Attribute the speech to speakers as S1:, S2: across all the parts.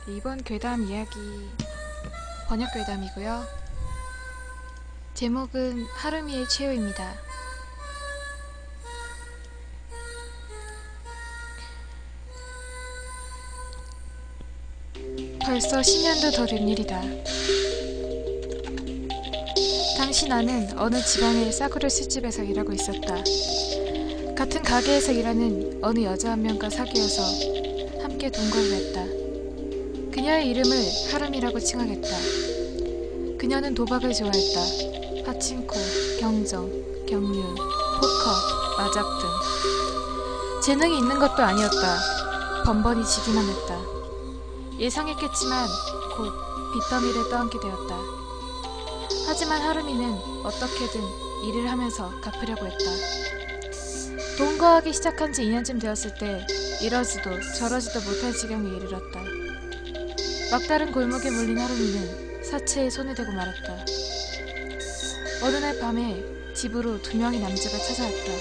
S1: 이번 괴담 이야기 번역 괴담이고요. 제목은 하루미의 최후입니다. 벌써 10년도 더 된 일이다. 당시 나는 어느 지방의 싸구려 술집에서 일하고 있었다. 같은 가게에서 일하는 어느 여자 한 명과 사귀어서 함께 동거를 했다. 그녀의 이름을 하루미라고 칭하겠다. 그녀는 도박을 좋아했다. 파친코, 경정, 경륜, 포커, 마작 등. 재능이 있는 것도 아니었다. 번번이 지기만 했다. 예상했겠지만 곧 빚더미를 떠안게 되었다. 하지만 하루미는 어떻게든 일을 하면서 갚으려고 했다. 동거하기 시작한 지 2년쯤 되었을 때 이러지도 저러지도 못할 지경에 이르렀다. 막다른 골목에 몰린 하루미는 사채에 손을 대고 말았다. 어느 날 밤에 집으로 2명의 남자가 찾아왔다.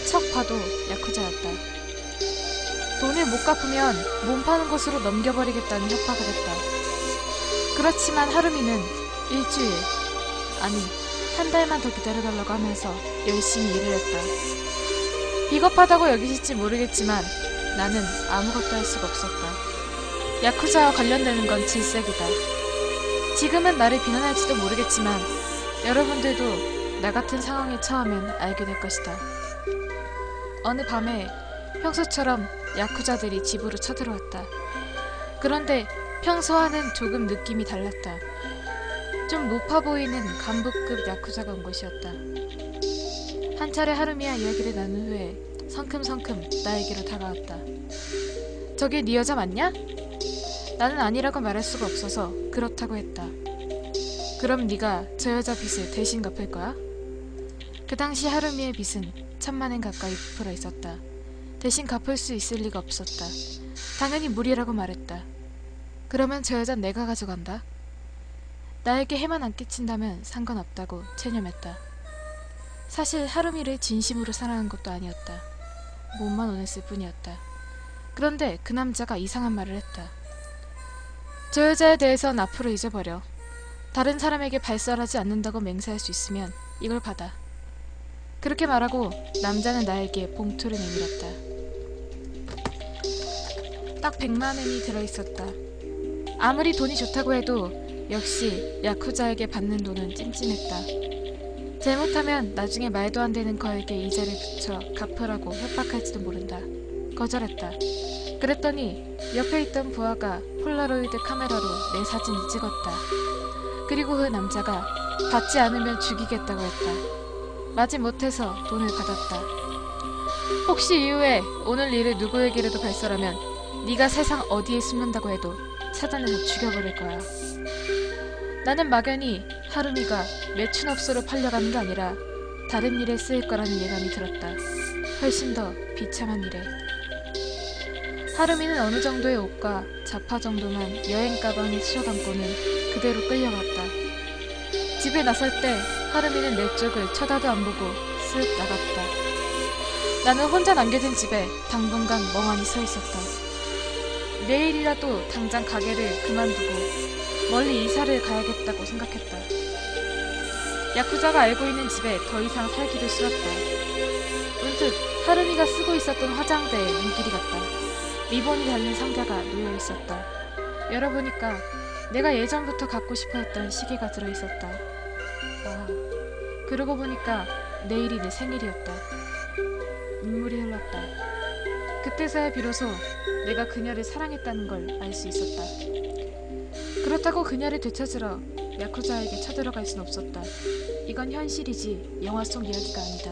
S1: 척 봐도 야쿠자였다. 돈을 못 갚으면 몸 파는 곳으로 넘겨버리겠다는 협박을 했다. 그렇지만 하루미는 일주일, 아니 한 달만 더 기다려달라고 하면서 열심히 일을 했다. 비겁하다고 여기실지 모르겠지만 나는 아무것도 할 수가 없었다. 야쿠자와 관련되는 건 질색이다. 지금은 나를 비난할지도 모르겠지만 여러분들도 나 같은 상황에 처하면 알게 될 것이다. 어느 밤에 평소처럼 야쿠자들이 집으로 쳐들어왔다. 그런데 평소와는 조금 느낌이 달랐다. 좀 높아 보이는 간부급 야쿠자가 온 것이었다. 한 차례 하루미와 이야기를 나눈 후에 성큼성큼 나에게로 다가왔다. 저게 네 여자 맞냐? 나는 아니라고 말할 수가 없어서 그렇다고 했다. 그럼 네가 저 여자 빚을 대신 갚을 거야? 그 당시 하루미의 빚은 1000만엔 가까이 부풀어 있었다. 대신 갚을 수 있을 리가 없었다. 당연히 무리라고 말했다. 그러면 저 여잔 내가 가져간다. 나에게 해만 안 끼친다면 상관없다고 체념했다. 사실 하루미를 진심으로 사랑한 것도 아니었다. 몸만 원했을 뿐이었다. 그런데 그 남자가 이상한 말을 했다. 저 여자에 대해선 앞으로 잊어버려. 다른 사람에게 발설하지 않는다고 맹세할 수 있으면 이걸 받아. 그렇게 말하고 남자는 나에게 봉투를 내밀었다. 딱 100만엔이 들어있었다. 아무리 돈이 좋다고 해도 역시 야쿠자에게 받는 돈은 찜찜했다. 잘못하면 나중에 말도 안 되는 거액에 이자를 붙여 갚으라고 협박할지도 모른다. 거절했다. 그랬더니 옆에 있던 부하가 폴라로이드 카메라로 내 사진을 찍었다. 그리고 그 남자가 받지 않으면 죽이겠다고 했다. 마지못해서 돈을 받았다. 혹시 이후에 오늘 일을 누구에게라도 발설하면 네가 세상 어디에 숨는다고 해도 찾아내서 죽여버릴 거야. 나는 막연히 하루미가 매춘업소로 팔려가는 게 아니라 다른 일에 쓰일 거라는 예감이 들었다. 훨씬 더 비참한 일에. 하루미는 어느 정도의 옷과 자파 정도만 여행 가방에 쑤셔담고는 그대로 끌려갔다. 집에 나설 때 하루미는 내 쪽을 쳐다도 안 보고 쓱 나갔다. 나는 혼자 남겨진 집에 당분간 멍하니 서 있었다. 내일이라도 당장 가게를 그만두고 멀리 이사를 가야겠다고 생각했다. 야쿠자가 알고 있는 집에 더 이상 살기도 싫었다. 문득 하루미가 쓰고 있었던 화장대에 눈길이 갔다. 리본이 달린 상자가 놓여있었다. 열어보니까 내가 예전부터 갖고 싶어했던 시계가 들어있었다. 아, 그러고 보니까 내일이 내 생일이었다. 눈물이 흘렀다. 그때서야 비로소 내가 그녀를 사랑했다는 걸 알 수 있었다. 그렇다고 그녀를 되찾으러 야쿠자에게 쳐들어갈 순 없었다. 이건 현실이지 영화 속 이야기가 아니다.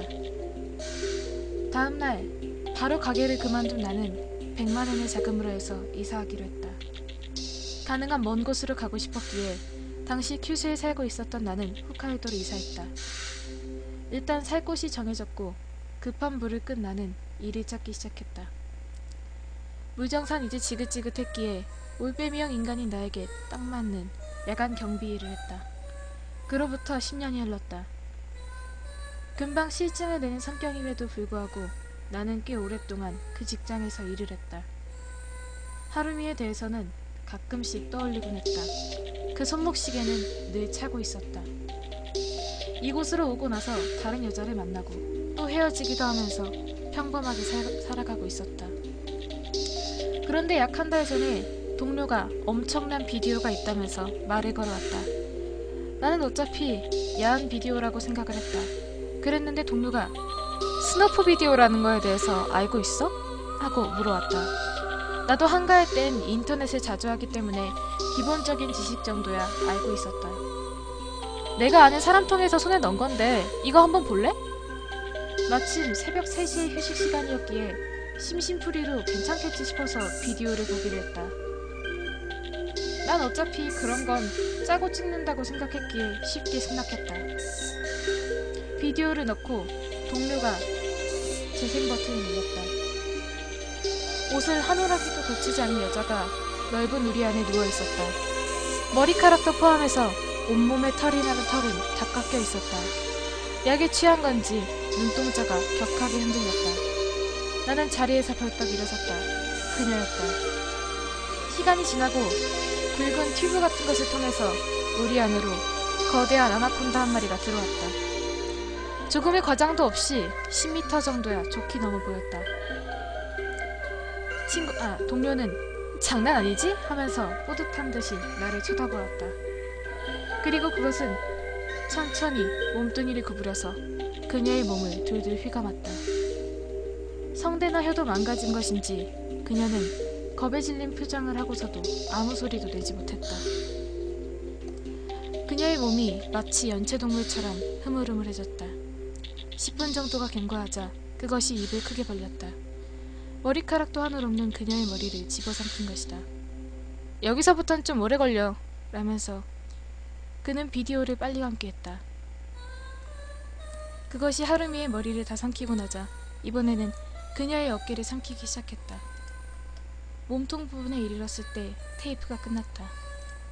S1: 다음날 바로 가게를 그만둔 나는 100만엔을 자금으로 해서 이사하기로 했다. 가능한 먼 곳으로 가고 싶었기에 당시 큐슈에 살고 있었던 나는 홋카이도로 이사했다. 일단 살 곳이 정해졌고 급한 불을 끈 나는 일을 찾기 시작했다. 물정산 이제 지긋지긋했기에 올빼미형 인간인 나에게 딱 맞는 야간 경비 일을 했다. 그로부터 10년이 흘렀다. 금방 실증을 내는 성격임에도 불구하고 나는 꽤 오랫동안 그 직장에서 일을 했다. 하루미에 대해서는 가끔씩 떠올리곤 했다. 그 손목시계는 늘 차고 있었다. 이곳으로 오고 나서 다른 여자를 만나고 또 헤어지기도 하면서 평범하게 살아가고 있었다. 그런데 약 한 달 전에 동료가 엄청난 비디오가 있다면서 말을 걸어왔다. 나는 어차피 야한 비디오라고 생각을 했다. 그랬는데 동료가 스너프 비디오라는 거에 대해서 알고 있어? 하고 물어왔다. 나도 한가할 땐 인터넷을 자주 하기 때문에 기본적인 지식 정도야 알고 있었다. 내가 아는 사람 통해서 손에 넣은 건데 이거 한번 볼래? 마침 새벽 3시의 휴식 시간이었기에 심심풀이로 괜찮겠지 싶어서 비디오를 보기로 했다. 난 어차피 그런 건 짜고 찍는다고 생각했기에 쉽게 승낙했다. 비디오를 넣고 동료가 재생 버튼을 눌렀다. 옷을 한 오락기도 거치지 않은 여자가 넓은 우리 안에 누워있었다. 머리카락도 포함해서 온몸에 털이 나는 털은 다 깎여 있었다. 약에 취한 건지 눈동자가 격하게 흔들렸다. 나는 자리에서 벌떡 일어섰다. 그녀였다. 시간이 지나고 굵은 튜브 같은 것을 통해서 우리 안으로 거대한 아나콘다 한 마리가 들어왔다. 조금의 과장도 없이 10m 정도야 좋게 넘어 보였다. 동료는 장난 아니지? 하면서 뿌듯한 듯이 나를 쳐다보았다. 그리고 그것은 천천히 몸뚱이를 구부려서 그녀의 몸을 둘둘 휘감았다. 성대나 혀도 망가진 것인지 그녀는 겁에 질린 표정을 하고서도 아무 소리도 내지 못했다. 그녀의 몸이 마치 연체동물처럼 흐물흐물해졌다. 10분 정도가 경과하자 그것이 입을 크게 벌렸다. 머리카락도 하늘 없는 그녀의 머리를 집어삼킨 것이다. 여기서부턴 좀 오래 걸려 라면서 그는 비디오를 빨리 감기했다. 그것이 하루미의 머리를 다 삼키고 나자 이번에는 그녀의 어깨를 삼키기 시작했다. 몸통 부분에 이르렀을 때 테이프가 끝났다.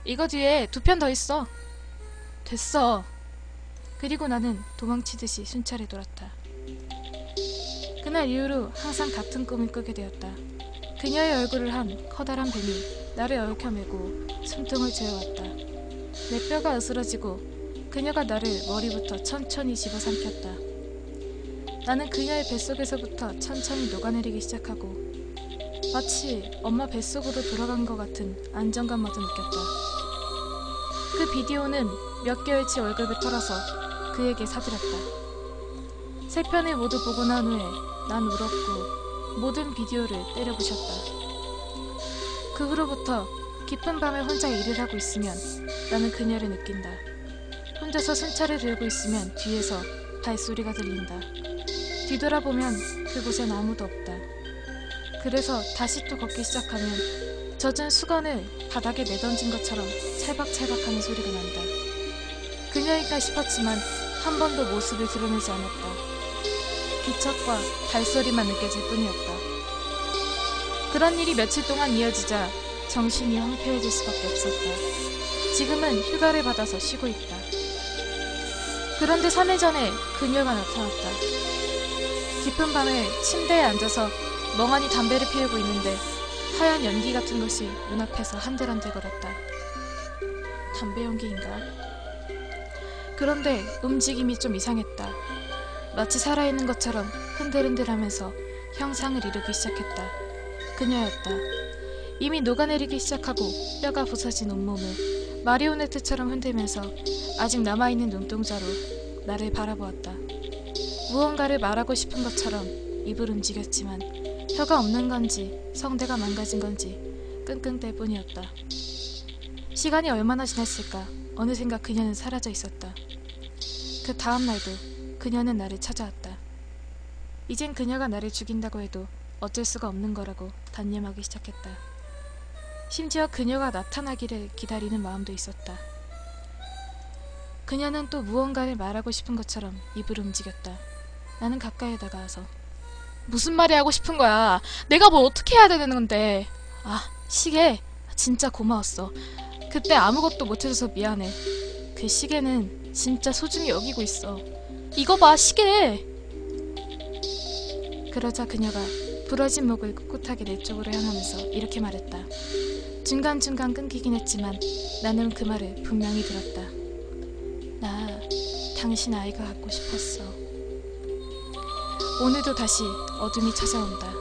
S1: 이거 뒤에 2편 더 있어. 됐어. 그리고 나는 도망치듯이 순찰에 돌았다. 그날 이후로 항상 같은 꿈을 꾸게 되었다. 그녀의 얼굴을 한 커다란 뱀이 나를 얽혀매고 숨통을 죄어왔다. 내 뼈가 으스러지고 그녀가 나를 머리부터 천천히 집어삼켰다. 나는 그녀의 뱃속에서부터 천천히 녹아내리기 시작하고 마치 엄마 뱃속으로 돌아간 것 같은 안정감마저 느꼈다. 그 비디오는 몇 개월치 월급을 털어서 그에게 사드렸다. 3편을 모두 보고 난 후에 난 울었고 모든 비디오를 때려부셨다. 그 후로부터 깊은 밤에 혼자 일을 하고 있으면 나는 그녀를 느낀다. 혼자서 순찰을 들고 있으면 뒤에서 발소리가 들린다. 뒤돌아보면 그곳엔 아무도 없다. 그래서 다시 또 걷기 시작하면 젖은 수건을 바닥에 내던진 것처럼 찰박찰박하는 소리가 난다. 그녀인가 싶었지만 한 번도 모습을 드러내지 않았다. 기척과 발소리만 느껴질 뿐이었다. 그런 일이 며칠 동안 이어지자 정신이 황폐해질 수밖에 없었다. 지금은 휴가를 받아서 쉬고 있다. 그런데 3일 전에 그녀가 나타났다. 깊은 밤에 침대에 앉아서 멍하니 담배를 피우고 있는데 하얀 연기 같은 것이 눈앞에서 한들한들 거렸다. 담배 연기인가? 그런데 움직임이 좀 이상했다. 마치 살아있는 것처럼 흔들흔들하면서 형상을 이루기 시작했다. 그녀였다. 이미 녹아내리기 시작하고 뼈가 부서진 온몸을 마리오네트처럼 흔들면서 아직 남아있는 눈동자로 나를 바라보았다. 무언가를 말하고 싶은 것처럼 입을 움직였지만 혀가 없는 건지 성대가 망가진 건지 끙끙댈 뿐이었다. 시간이 얼마나 지났을까 어느샌가 그녀는 사라져 있었다. 그 다음 날도 그녀는 나를 찾아왔다. 이젠 그녀가 나를 죽인다고 해도 어쩔 수가 없는 거라고 단념하기 시작했다. 심지어 그녀가 나타나기를 기다리는 마음도 있었다. 그녀는 또 무언가를 말하고 싶은 것처럼 입을 움직였다. 나는 가까이 다가와서 무슨 말이 하고 싶은 거야? 내가 뭘 어떻게 해야 되는 건데? 시계 진짜 고마웠어. 그때 아무것도 못해줘서 미안해. 그 시계는 진짜 소중히 여기고 있어. 이거 봐, 시계! 그러자 그녀가 부러진 목을 꿋꿋하게 내 쪽으로 향하면서 이렇게 말했다. 중간중간 끊기긴 했지만 나는 그 말을 분명히 들었다. 나 당신 아이가 갖고 싶었어. 오늘도 다시 어둠이 찾아온다.